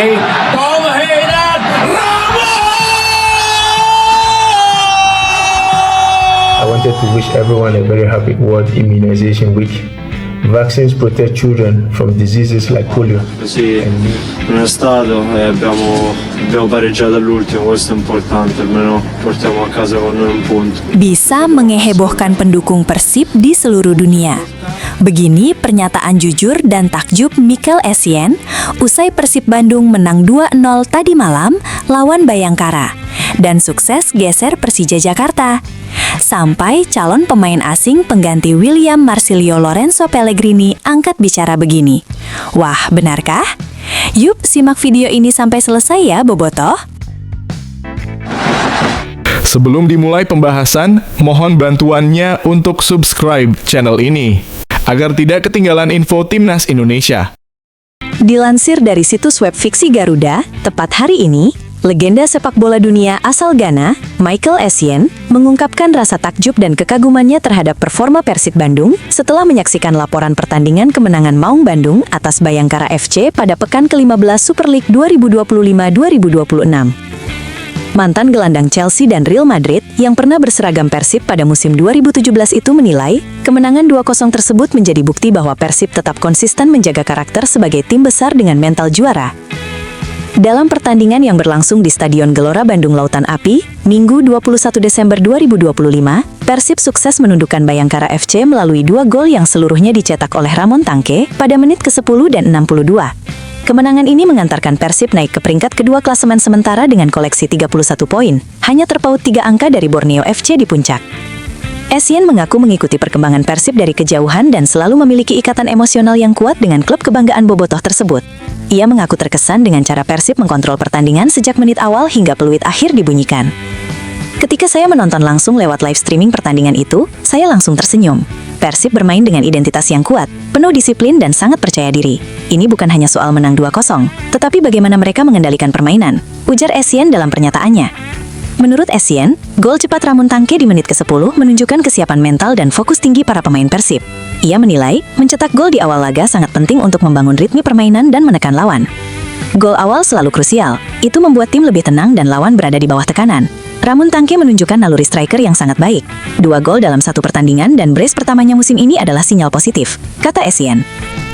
Tom Hayden Ramos! I wanted to wish everyone a very happy World Immunization Week. Vaccines protect children from diseases like polio. Sì, non è stato e abbiamo pareggiato all'ultimo, questo è importante, almeno portiamo a casa con noi un punto. Bisa mengehebohkan pendukung Persib di seluruh dunia. Begini pernyataan jujur dan takjub Mikel Essien usai Persib Bandung menang 2-0 tadi malam lawan Bayangkara dan sukses geser Persija Jakarta. Sampai calon pemain asing pengganti William Marsilio Lorenzo Pellegrini angkat bicara begini. Wah, benarkah? Yuk simak video ini sampai selesai ya, Bobotoh. Sebelum dimulai pembahasan, mohon bantuannya untuk subscribe channel ini, agar tidak ketinggalan info Timnas Indonesia. Dilansir dari situs web fiksi Garuda, tepat hari ini, legenda sepak bola dunia asal Ghana, Mikel Essien, mengungkapkan rasa takjub dan kekagumannya terhadap performa Persib Bandung setelah menyaksikan laporan pertandingan kemenangan Maung Bandung atas Bayangkara FC pada pekan ke-15 Super League 2025-2026. Mantan gelandang Chelsea dan Real Madrid yang pernah berseragam Persib pada musim 2017 itu menilai, kemenangan 2-0 tersebut menjadi bukti bahwa Persib tetap konsisten menjaga karakter sebagai tim besar dengan mental juara. Dalam pertandingan yang berlangsung di Stadion Gelora Bandung Lautan Api, Minggu 21 Desember 2025, Persib sukses menundukkan Bayangkara FC melalui 2 gol yang seluruhnya dicetak oleh Ramon Tangke pada menit ke-10 dan 62. Kemenangan ini mengantarkan Persib naik ke peringkat kedua klasemen sementara dengan koleksi 31 poin, hanya terpaut 3 angka dari Borneo FC di puncak. Essien mengaku mengikuti perkembangan Persib dari kejauhan dan selalu memiliki ikatan emosional yang kuat dengan klub kebanggaan Bobotoh tersebut. Ia mengaku terkesan dengan cara Persib mengkontrol pertandingan sejak menit awal hingga peluit akhir dibunyikan. Ketika saya menonton langsung lewat live streaming pertandingan itu, saya langsung tersenyum. Persib bermain dengan identitas yang kuat, penuh disiplin dan sangat percaya diri. Ini bukan hanya soal menang 2-0, tetapi bagaimana mereka mengendalikan permainan, ujar Essien dalam pernyataannya. Menurut Essien, gol cepat Ramon Tangke di menit ke-10 menunjukkan kesiapan mental dan fokus tinggi para pemain Persib. Ia menilai, mencetak gol di awal laga sangat penting untuk membangun ritme permainan dan menekan lawan. Gol awal selalu krusial, itu membuat tim lebih tenang dan lawan berada di bawah tekanan. Ramon Tangke menunjukkan naluri striker yang sangat baik. 2 gol dalam 1 pertandingan dan brace pertamanya musim ini adalah sinyal positif, kata Essien.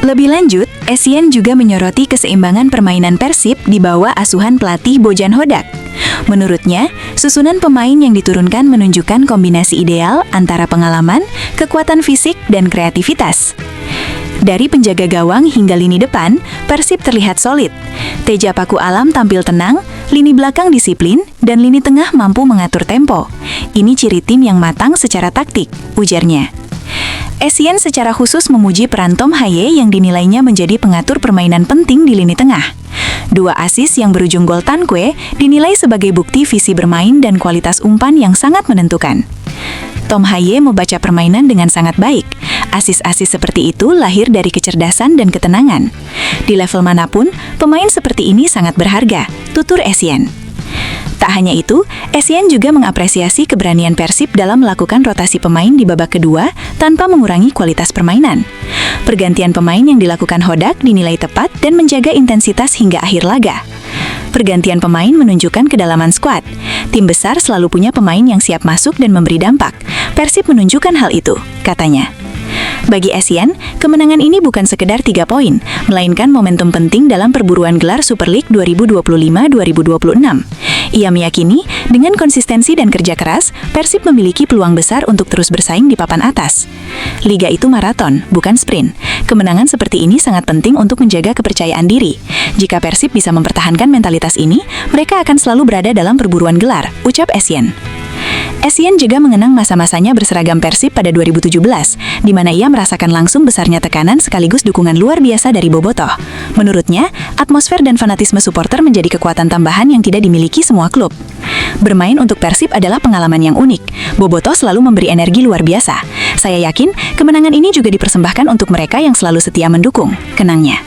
Lebih lanjut, Essien juga menyoroti keseimbangan permainan Persib di bawah asuhan pelatih Bojan Hodak. Menurutnya, susunan pemain yang diturunkan menunjukkan kombinasi ideal antara pengalaman, kekuatan fisik, dan kreativitas. Dari penjaga gawang hingga lini depan, Persib terlihat solid. Teja Paku Alam tampil tenang, lini belakang disiplin, dan lini tengah mampu mengatur tempo. Ini ciri tim yang matang secara taktik, ujarnya. Essien secara khusus memuji peran Tom Haye yang dinilainya menjadi pengatur permainan penting di lini tengah. 2 assist yang berujung gol Tankwe dinilai sebagai bukti visi bermain dan kualitas umpan yang sangat menentukan. Tom Haye membaca permainan dengan sangat baik. Assist-assist seperti itu lahir dari kecerdasan dan ketenangan. Di level manapun, pemain seperti ini sangat berharga, tutur Essien. Tak hanya itu, Essien juga mengapresiasi keberanian Persib dalam melakukan rotasi pemain di babak kedua tanpa mengurangi kualitas permainan. Pergantian pemain yang dilakukan Hodak dinilai tepat dan menjaga intensitas hingga akhir laga. Pergantian pemain menunjukkan kedalaman skuad. Tim besar selalu punya pemain yang siap masuk dan memberi dampak. Persib menunjukkan hal itu, katanya. Bagi Essien, kemenangan ini bukan sekedar 3 poin, melainkan momentum penting dalam perburuan gelar Super League 2025-2026. Ia meyakini, dengan konsistensi dan kerja keras, Persib memiliki peluang besar untuk terus bersaing di papan atas. Liga itu maraton, bukan sprint. Kemenangan seperti ini sangat penting untuk menjaga kepercayaan diri. Jika Persib bisa mempertahankan mentalitas ini, mereka akan selalu berada dalam perburuan gelar, ucap Essien. Essien juga mengenang masa-masanya berseragam Persib pada 2017, di mana ia merasakan langsung besarnya tekanan sekaligus dukungan luar biasa dari Bobotoh. Menurutnya, atmosfer dan fanatisme supporter menjadi kekuatan tambahan yang tidak dimiliki semua klub. Bermain untuk Persib adalah pengalaman yang unik. Bobotoh selalu memberi energi luar biasa. Saya yakin, kemenangan ini juga dipersembahkan untuk mereka yang selalu setia mendukung, kenangnya.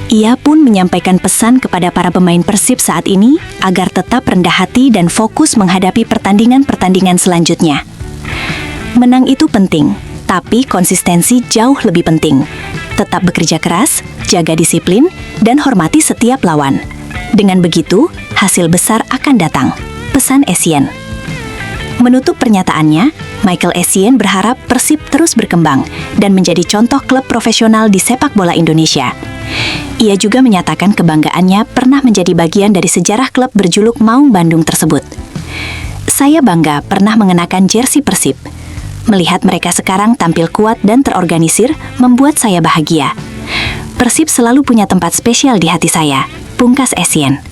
Ia pun menyampaikan pesan kepada para pemain Persib saat ini agar tetap rendah hati dan fokus menghadapi pertandingan-pertandingan selanjutnya. Menang itu penting, tapi konsistensi jauh lebih penting. Tetap bekerja keras, jaga disiplin, dan hormati setiap lawan. Dengan begitu, hasil besar akan datang. Pesan Essien. Menutup pernyataannya, Michael Essien berharap Persib terus berkembang dan menjadi contoh klub profesional di sepak bola Indonesia. Ia juga menyatakan kebanggaannya pernah menjadi bagian dari sejarah klub berjuluk Maung Bandung tersebut. Saya bangga pernah mengenakan jersey Persib. Melihat mereka sekarang tampil kuat dan terorganisir membuat saya bahagia. Persib selalu punya tempat spesial di hati saya, pungkas Essien.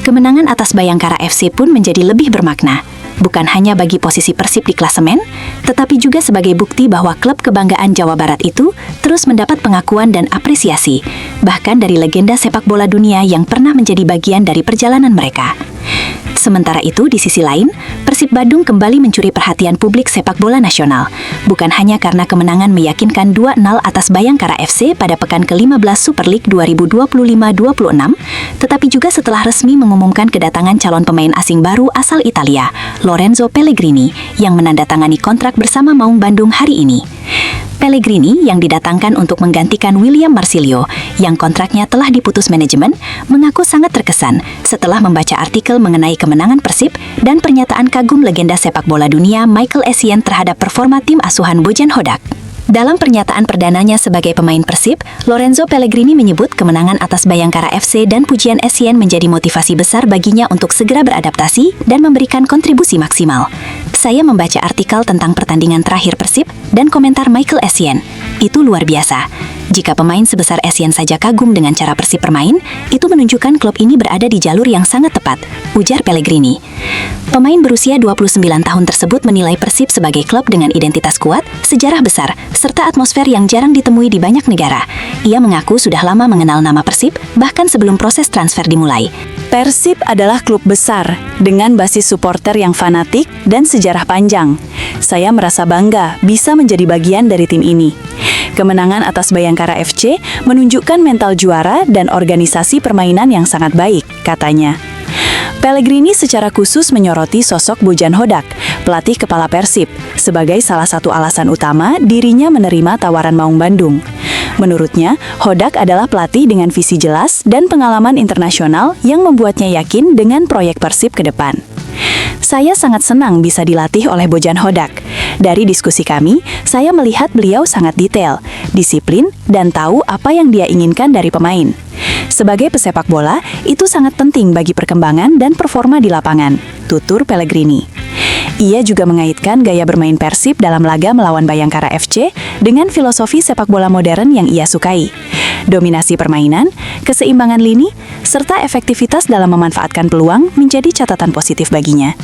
Kemenangan atas Bayangkara FC pun menjadi lebih bermakna, bukan hanya bagi posisi Persib di klasemen, tetapi juga sebagai bukti bahwa klub kebanggaan Jawa Barat itu terus mendapat pengakuan dan apresiasi, bahkan dari legenda sepak bola dunia yang pernah menjadi bagian dari perjalanan mereka. Sementara itu, di sisi lain, Persib Bandung kembali mencuri perhatian publik sepak bola nasional, bukan hanya karena kemenangan meyakinkan 2-0 atas Bayangkara FC pada pekan ke-15 Super League 2025-26, tetapi juga setelah resmi mengumumkan kedatangan calon pemain asing baru asal Italia, Lorenzo Pellegrini, yang menandatangani kontrak bersama Maung Bandung hari ini. Pellegrini yang didatangkan untuk menggantikan William Marsilio yang kontraknya telah diputus manajemen mengaku sangat terkesan setelah membaca artikel mengenai kemenangan Persib dan pernyataan kagum legenda sepak bola dunia Michael Essien terhadap performa tim asuhan Bojan Hodak. Dalam pernyataan perdananya sebagai pemain Persib, Lorenzo Pellegrini menyebut kemenangan atas Bayangkara FC dan pujian Essien menjadi motivasi besar baginya untuk segera beradaptasi dan memberikan kontribusi maksimal. Saya membaca artikel tentang pertandingan terakhir Persib dan komentar Michael Essien. Itu luar biasa. Jika pemain sebesar Essien saja kagum dengan cara Persib bermain, itu menunjukkan klub ini berada di jalur yang sangat tepat, ujar Pellegrini. Pemain berusia 29 tahun tersebut menilai Persib sebagai klub dengan identitas kuat, sejarah besar, serta atmosfer yang jarang ditemui di banyak negara. Ia mengaku sudah lama mengenal nama Persib, bahkan sebelum proses transfer dimulai. Persib adalah klub besar, dengan basis supporter yang fanatik dan sejarah panjang. Saya merasa bangga bisa menjadi bagian dari tim ini. Kemenangan atas Bayangkara FC menunjukkan mental juara dan organisasi permainan yang sangat baik, katanya. Pellegrini secara khusus menyoroti sosok Bojan Hodak, pelatih kepala Persib, sebagai salah satu alasan utama dirinya menerima tawaran Maung Bandung. Menurutnya, Hodak adalah pelatih dengan visi jelas dan pengalaman internasional yang membuatnya yakin dengan proyek Persib ke depan. Saya sangat senang bisa dilatih oleh Bojan Hodak. Dari diskusi kami, saya melihat beliau sangat detail, disiplin, dan tahu apa yang dia inginkan dari pemain. Sebagai pesepak bola, itu sangat penting bagi perkembangan dan performa di lapangan, tutur Pellegrini. Ia juga mengaitkan gaya bermain Persib dalam laga melawan Bayangkara FC dengan filosofi sepak bola modern yang ia sukai. Dominasi permainan, keseimbangan lini, serta efektivitas dalam memanfaatkan peluang menjadi catatan positif baginya.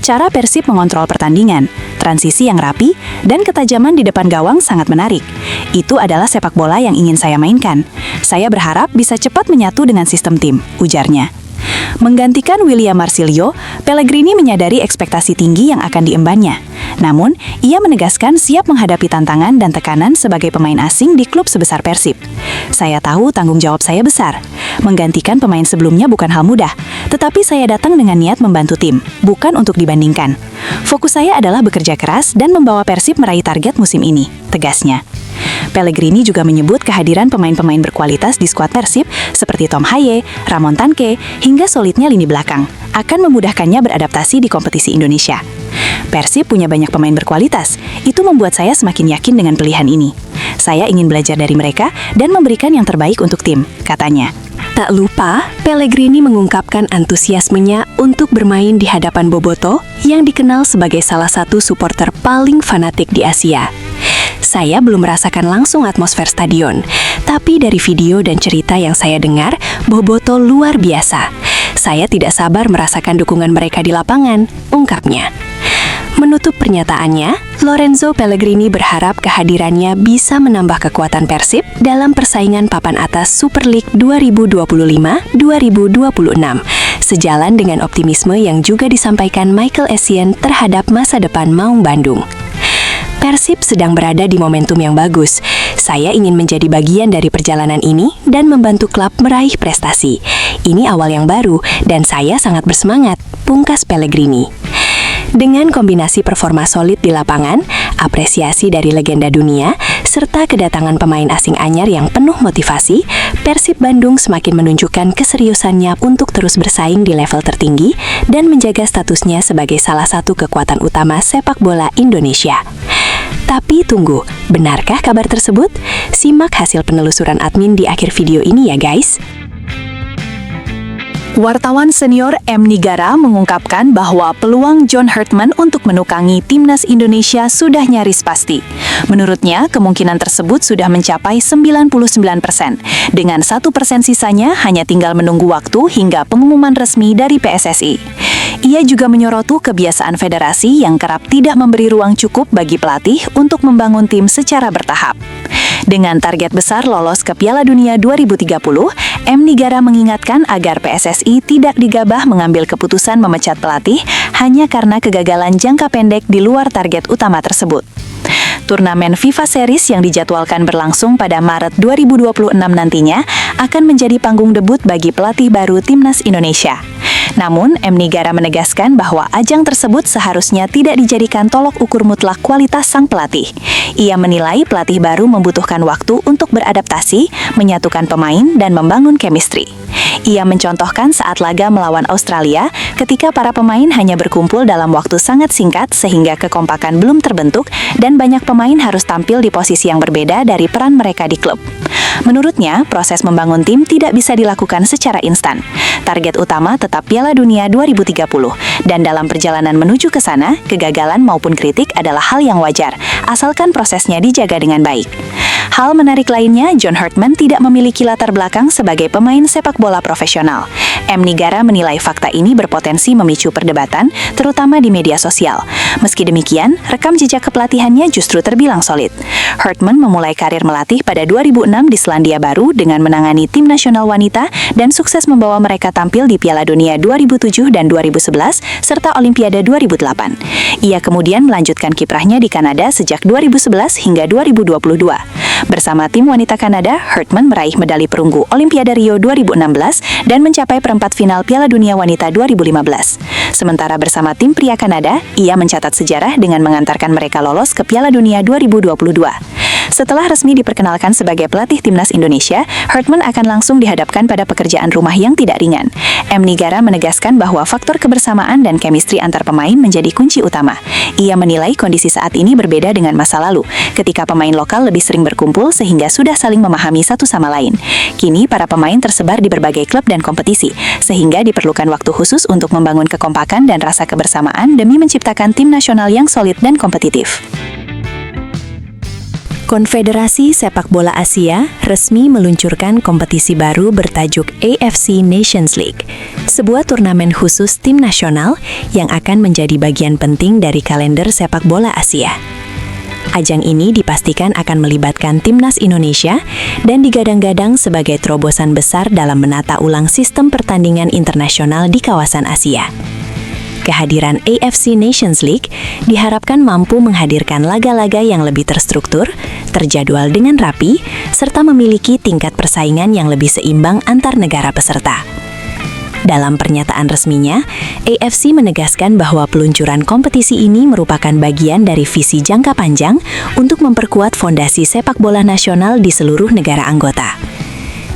Cara Persib mengontrol pertandingan, transisi yang rapi, dan ketajaman di depan gawang sangat menarik. Itu adalah sepak bola yang ingin saya mainkan. Saya berharap bisa cepat menyatu dengan sistem tim, ujarnya. Menggantikan William Marsilio, Pellegrini menyadari ekspektasi tinggi yang akan diembannya. Namun, ia menegaskan siap menghadapi tantangan dan tekanan sebagai pemain asing di klub sebesar Persib. Saya tahu tanggung jawab saya besar. Menggantikan pemain sebelumnya bukan hal mudah, tetapi saya datang dengan niat membantu tim, bukan untuk dibandingkan. Fokus saya adalah bekerja keras dan membawa Persib meraih target musim ini, tegasnya. Pellegrini juga menyebut kehadiran pemain-pemain berkualitas di skuad Persib seperti Tom Haye, Ramon Tanque, hingga solidnya lini belakang akan memudahkannya beradaptasi di kompetisi Indonesia. Persib punya banyak pemain berkualitas, itu membuat saya semakin yakin dengan pilihan ini. Saya ingin belajar dari mereka dan memberikan yang terbaik untuk tim, katanya. Tak lupa, Pellegrini mengungkapkan antusiasmenya untuk bermain di hadapan Boboto yang dikenal sebagai salah satu supporter paling fanatik di Asia. Saya belum merasakan langsung atmosfer stadion, tapi dari video dan cerita yang saya dengar, Boboto luar biasa. Saya tidak sabar merasakan dukungan mereka di lapangan, ungkapnya. Menutup pernyataannya, Lorenzo Pellegrini berharap kehadirannya bisa menambah kekuatan Persib dalam persaingan papan atas Super League 2025-2026, sejalan dengan optimisme yang juga disampaikan Michael Essien terhadap masa depan Maung Bandung. Persib sedang berada di momentum yang bagus. Saya ingin menjadi bagian dari perjalanan ini dan membantu klub meraih prestasi. Ini awal yang baru dan saya sangat bersemangat, pungkas Pellegrini. Dengan kombinasi performa solid di lapangan, apresiasi dari legenda dunia, serta kedatangan pemain asing anyar yang penuh motivasi, Persib Bandung semakin menunjukkan keseriusannya untuk terus bersaing di level tertinggi dan menjaga statusnya sebagai salah satu kekuatan utama sepak bola Indonesia. Tapi tunggu, benarkah kabar tersebut? Simak hasil penelusuran admin di akhir video ini ya guys. Wartawan senior M. Nigara mengungkapkan bahwa peluang John Hartman untuk menukangi timnas Indonesia sudah nyaris pasti. Menurutnya, kemungkinan tersebut sudah mencapai 99%. Dengan 1% sisanya hanya tinggal menunggu waktu hingga pengumuman resmi dari PSSI. Ia juga menyoroti kebiasaan federasi yang kerap tidak memberi ruang cukup bagi pelatih untuk membangun tim secara bertahap. Dengan target besar lolos ke Piala Dunia 2030, M. Nigara mengingatkan agar PSSI tidak digabah mengambil keputusan memecat pelatih hanya karena kegagalan jangka pendek di luar target utama tersebut. Turnamen FIFA Series yang dijadwalkan berlangsung pada Maret 2026 nantinya akan menjadi panggung debut bagi pelatih baru Timnas Indonesia. Namun, M. Nigara menegaskan bahwa ajang tersebut seharusnya tidak dijadikan tolok ukur mutlak kualitas sang pelatih. Ia menilai pelatih baru membutuhkan waktu untuk beradaptasi, menyatukan pemain, dan membangun chemistry. Ia mencontohkan saat laga melawan Australia, ketika para pemain hanya berkumpul dalam waktu sangat singkat sehingga kekompakan belum terbentuk dan banyak pemain harus tampil di posisi yang berbeda dari peran mereka di klub. Menurutnya, proses membangun tim tidak bisa dilakukan secara instan. Target utama tetap Piala Dunia 2030, dan dalam perjalanan menuju ke sana, kegagalan maupun kritik adalah hal yang wajar, asalkan prosesnya dijaga dengan baik. Hal menarik lainnya, John Hartman tidak memiliki latar belakang sebagai pemain sepak bola profesional. M. Nigara menilai fakta ini berpotensi memicu perdebatan, terutama di media sosial. Meski demikian, rekam jejak kepelatihannya justru terbilang solid. Hartman memulai karir melatih pada 2006 di Selandia Baru dengan menangani tim nasional wanita dan sukses membawa mereka tampil di Piala Dunia 2007 dan 2011 serta Olimpiade 2008. Ia kemudian melanjutkan kiprahnya di Kanada sejak 2011 hingga 2022. Bersama tim wanita Kanada, Hartman meraih medali perunggu Olimpiade Rio 2016 dan mencapai perempat final Piala Dunia Wanita 2015. Sementara bersama tim pria Kanada, ia mencatat sejarah dengan mengantarkan mereka lolos ke Piala Dunia 2022. Setelah resmi diperkenalkan sebagai pelatih timnas Indonesia, Hartman akan langsung dihadapkan pada pekerjaan rumah yang tidak ringan. M. Nigara menegaskan bahwa faktor kebersamaan dan chemistry antar pemain menjadi kunci utama. Ia menilai kondisi saat ini berbeda dengan masa lalu, ketika pemain lokal lebih sering berkumpul sehingga sudah saling memahami satu sama lain. Kini, para pemain tersebar di berbagai klub dan kompetisi, sehingga diperlukan waktu khusus untuk membangun kekompakan dan rasa kebersamaan demi menciptakan tim nasional yang solid dan kompetitif. Konfederasi Sepak Bola Asia resmi meluncurkan kompetisi baru bertajuk AFC Nations League, sebuah turnamen khusus tim nasional yang akan menjadi bagian penting dari kalender sepak bola Asia. Ajang ini dipastikan akan melibatkan timnas Indonesia dan digadang-gadang sebagai terobosan besar dalam menata ulang sistem pertandingan internasional di kawasan Asia. Kehadiran AFC Nations League diharapkan mampu menghadirkan laga-laga yang lebih terstruktur, terjadwal dengan rapi, serta memiliki tingkat persaingan yang lebih seimbang antar negara peserta. Dalam pernyataan resminya, AFC menegaskan bahwa peluncuran kompetisi ini merupakan bagian dari visi jangka panjang untuk memperkuat fondasi sepak bola nasional di seluruh negara anggota.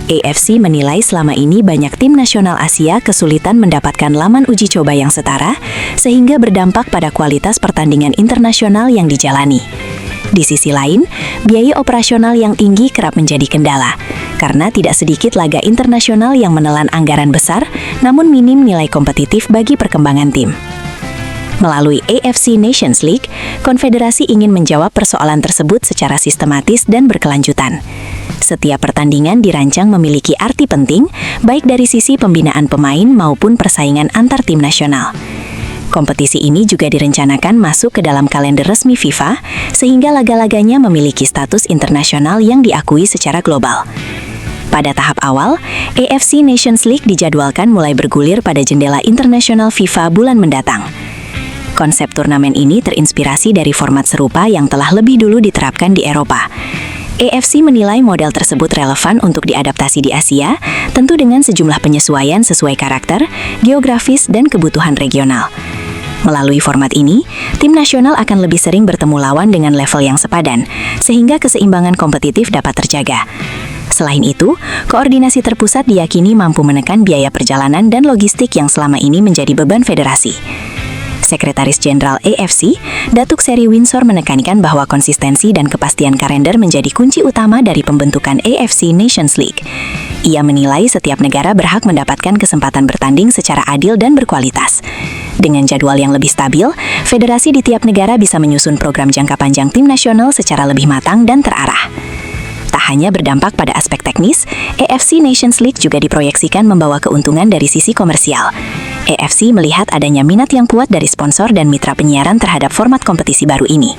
AFC menilai selama ini banyak tim nasional Asia kesulitan mendapatkan laman uji coba yang setara, sehingga berdampak pada kualitas pertandingan internasional yang dijalani. Di sisi lain, biaya operasional yang tinggi kerap menjadi kendala, karena tidak sedikit laga internasional yang menelan anggaran besar, namun minim nilai kompetitif bagi perkembangan tim. Melalui AFC Nations League, konfederasi ingin menjawab persoalan tersebut secara sistematis dan berkelanjutan. Setiap pertandingan dirancang memiliki arti penting, baik dari sisi pembinaan pemain maupun persaingan antar tim nasional. Kompetisi ini juga direncanakan masuk ke dalam kalender resmi FIFA, sehingga laga-laganya memiliki status internasional yang diakui secara global. Pada tahap awal, AFC Nations League dijadwalkan mulai bergulir pada jendela internasional FIFA bulan mendatang. Konsep turnamen ini terinspirasi dari format serupa yang telah lebih dulu diterapkan di Eropa. AFC menilai model tersebut relevan untuk diadaptasi di Asia, tentu dengan sejumlah penyesuaian sesuai karakter, geografis, dan kebutuhan regional. Melalui format ini, tim nasional akan lebih sering bertemu lawan dengan level yang sepadan, sehingga keseimbangan kompetitif dapat terjaga. Selain itu, koordinasi terpusat diyakini mampu menekan biaya perjalanan dan logistik yang selama ini menjadi beban federasi. Sekretaris Jenderal AFC, Datuk Seri Windsor menekankan bahwa konsistensi dan kepastian kalender menjadi kunci utama dari pembentukan AFC Nations League. Ia menilai setiap negara berhak mendapatkan kesempatan bertanding secara adil dan berkualitas. Dengan jadwal yang lebih stabil, federasi di tiap negara bisa menyusun program jangka panjang tim nasional secara lebih matang dan terarah. Tak hanya berdampak pada aspek teknis, AFC Nations League juga diproyeksikan membawa keuntungan dari sisi komersial. AFC melihat adanya minat yang kuat dari sponsor dan mitra penyiaran terhadap format kompetisi baru ini.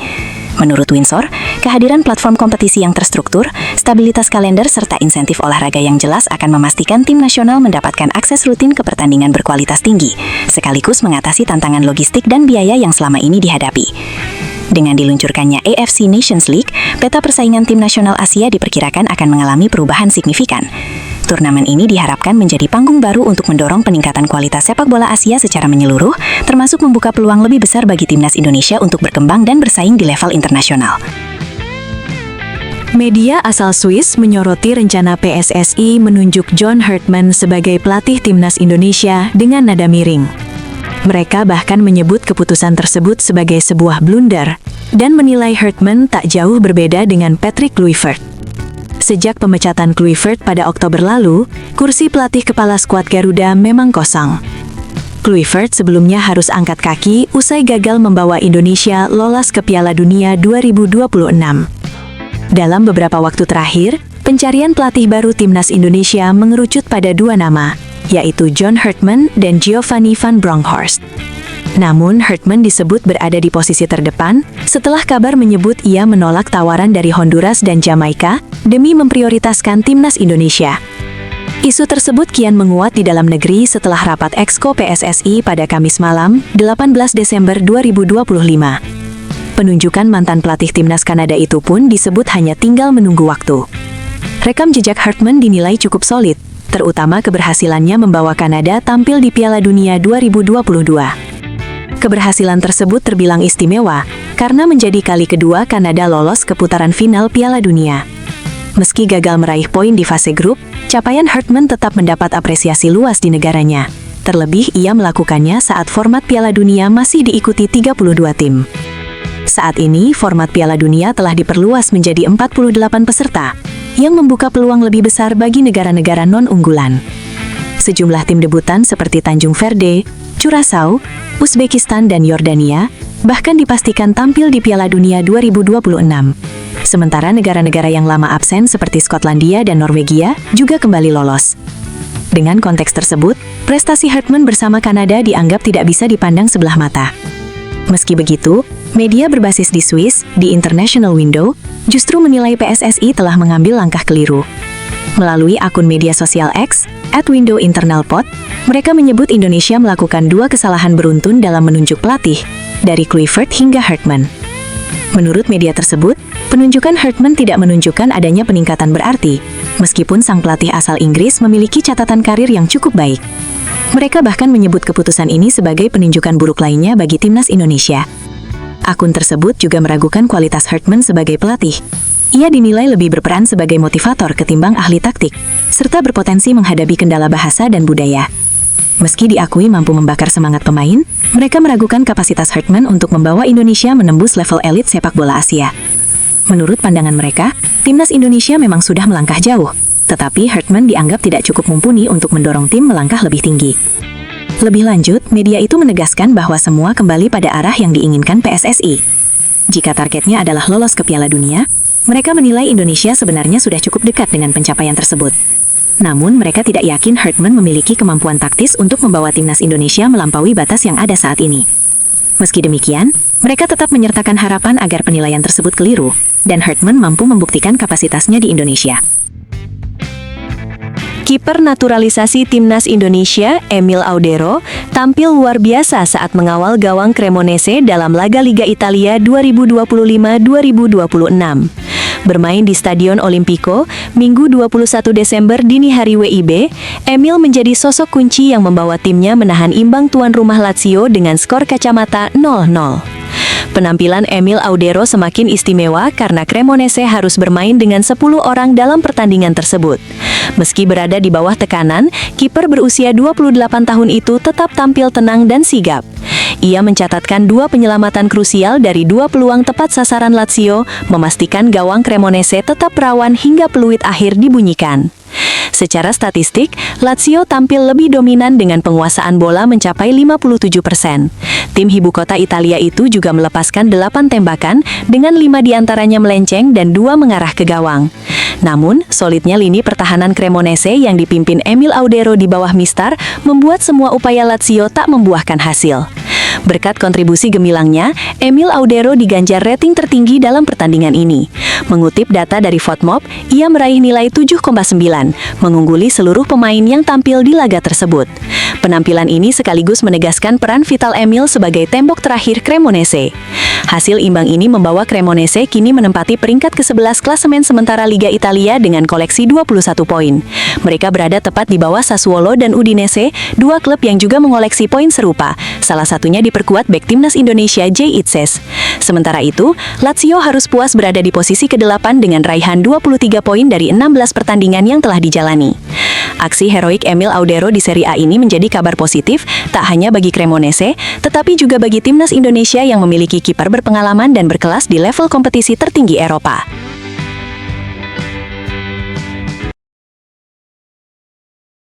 Menurut Windsor, kehadiran platform kompetisi yang terstruktur, stabilitas kalender serta insentif olahraga yang jelas akan memastikan tim nasional mendapatkan akses rutin ke pertandingan berkualitas tinggi, sekaligus mengatasi tantangan logistik dan biaya yang selama ini dihadapi. Dengan diluncurkannya AFC Nations League, peta persaingan tim nasional Asia diperkirakan akan mengalami perubahan signifikan. Turnamen ini diharapkan menjadi panggung baru untuk mendorong peningkatan kualitas sepak bola Asia secara menyeluruh, termasuk membuka peluang lebih besar bagi timnas Indonesia untuk berkembang dan bersaing di level internasional. Media asal Swiss menyoroti rencana PSSI menunjuk John Hartman sebagai pelatih timnas Indonesia dengan nada miring. Mereka bahkan menyebut keputusan tersebut sebagai sebuah blunder dan menilai Hartman tak jauh berbeda dengan Patrick Kluivert. Sejak pemecatan Kluivert pada Oktober lalu, kursi pelatih kepala skuad Garuda memang kosong. Kluivert sebelumnya harus angkat kaki usai gagal membawa Indonesia lolos ke Piala Dunia 2026. Dalam beberapa waktu terakhir, pencarian pelatih baru timnas Indonesia mengerucut pada dua nama, yaitu John Hartman dan Giovanni van Bronckhorst. Namun, Hartman disebut berada di posisi terdepan setelah kabar menyebut ia menolak tawaran dari Honduras dan Jamaika demi memprioritaskan timnas Indonesia. Isu tersebut kian menguat di dalam negeri setelah rapat Exco PSSI pada Kamis malam, 18 Desember 2025. Penunjukan mantan pelatih timnas Kanada itu pun disebut hanya tinggal menunggu waktu. Rekam jejak Hartman dinilai cukup solid, terutama keberhasilannya membawa Kanada tampil di Piala Dunia 2022. Keberhasilan tersebut terbilang istimewa karena menjadi kali kedua Kanada lolos ke putaran final Piala Dunia. Meski gagal meraih poin di fase grup, capaian Hartman tetap mendapat apresiasi luas di negaranya. Terlebih ia melakukannya saat format Piala Dunia masih diikuti 32 tim. Saat ini, format Piala Dunia telah diperluas menjadi 48 peserta, yang membuka peluang lebih besar bagi negara-negara non-unggulan. Sejumlah tim debutan seperti Tanjung Verde, Curaçao, Uzbekistan dan Yordania bahkan dipastikan tampil di Piala Dunia 2026. Sementara negara-negara yang lama absen seperti Skotlandia dan Norwegia juga kembali lolos. Dengan konteks tersebut, prestasi Hartman bersama Kanada dianggap tidak bisa dipandang sebelah mata. Meski begitu, media berbasis di Swiss, di International Window, justru menilai PSSI telah mengambil langkah keliru. Melalui akun media sosial X, @WindowInternalPod, mereka menyebut Indonesia melakukan dua kesalahan beruntun dalam menunjuk pelatih, dari Kluivert hingga Hartman. Menurut media tersebut, penunjukan Hartman tidak menunjukkan adanya peningkatan berarti, meskipun sang pelatih asal Inggris memiliki catatan karir yang cukup baik. Mereka bahkan menyebut keputusan ini sebagai penunjukan buruk lainnya bagi timnas Indonesia. Akun tersebut juga meragukan kualitas Hartman sebagai pelatih. Ia dinilai lebih berperan sebagai motivator ketimbang ahli taktik, serta berpotensi menghadapi kendala bahasa dan budaya. Meski diakui mampu membakar semangat pemain, mereka meragukan kapasitas Hartman untuk membawa Indonesia menembus level elit sepak bola Asia. Menurut pandangan mereka, timnas Indonesia memang sudah melangkah jauh, tetapi Hartman dianggap tidak cukup mumpuni untuk mendorong tim melangkah lebih tinggi. Lebih lanjut, media itu menegaskan bahwa semua kembali pada arah yang diinginkan PSSI. Jika targetnya adalah lolos ke Piala Dunia, mereka menilai Indonesia sebenarnya sudah cukup dekat dengan pencapaian tersebut. Namun, mereka tidak yakin Hartman memiliki kemampuan taktis untuk membawa timnas Indonesia melampaui batas yang ada saat ini. Meski demikian, mereka tetap menyertakan harapan agar penilaian tersebut keliru, dan Hartman mampu membuktikan kapasitasnya di Indonesia. Kiper naturalisasi timnas Indonesia, Emil Audero, tampil luar biasa saat mengawal gawang Cremonese dalam laga Liga Italia 2025-2026. Bermain di Stadion Olimpico, Minggu 21 Desember dini hari WIB, Emil menjadi sosok kunci yang membawa timnya menahan imbang tuan rumah Lazio dengan skor kacamata 0-0. Penampilan Emil Audero semakin istimewa karena Cremonese harus bermain dengan 10 orang dalam pertandingan tersebut. Meski berada di bawah tekanan, kiper berusia 28 tahun itu tetap tampil tenang dan sigap. Ia mencatatkan 2 penyelamatan krusial dari 2 peluang tepat sasaran Lazio, memastikan gawang Cremonese tetap rawan hingga peluit akhir dibunyikan. Secara statistik, Lazio tampil lebih dominan dengan penguasaan bola mencapai 57%. Tim ibu kota Italia itu juga melepaskan 8 tembakan, dengan 5 diantaranya melenceng dan 2 mengarah ke gawang. Namun, solidnya lini pertahanan Cremonese yang dipimpin Emil Audero di bawah Mistar membuat semua upaya Lazio tak membuahkan hasil. Berkat kontribusi gemilangnya, Emil Audero diganjar rating tertinggi dalam pertandingan ini. Mengutip data dari Fotmob, ia meraih nilai 7,9, mengungguli seluruh pemain yang tampil di laga tersebut. Penampilan ini sekaligus menegaskan peran vital Emil sebagai tembok terakhir Cremonese. Hasil imbang ini membawa Cremonese kini menempati peringkat ke-11 klasemen sementara Liga Italia dengan koleksi 21 poin. Mereka berada tepat di bawah Sassuolo dan Udinese, 2 klub yang juga mengoleksi poin serupa. Salah satunya diperkuat bek timnas Indonesia Jay Itzes. Sementara itu, Lazio harus puas berada di posisi ke-8 dengan raihan 23 poin dari 16 pertandingan yang telah dijalani. Aksi heroik Emil Audero di Serie A ini menjadi kabar positif, tak hanya bagi Cremonese, tetapi juga bagi timnas Indonesia yang memiliki kiper berpengalaman dan berkelas di level kompetisi tertinggi Eropa.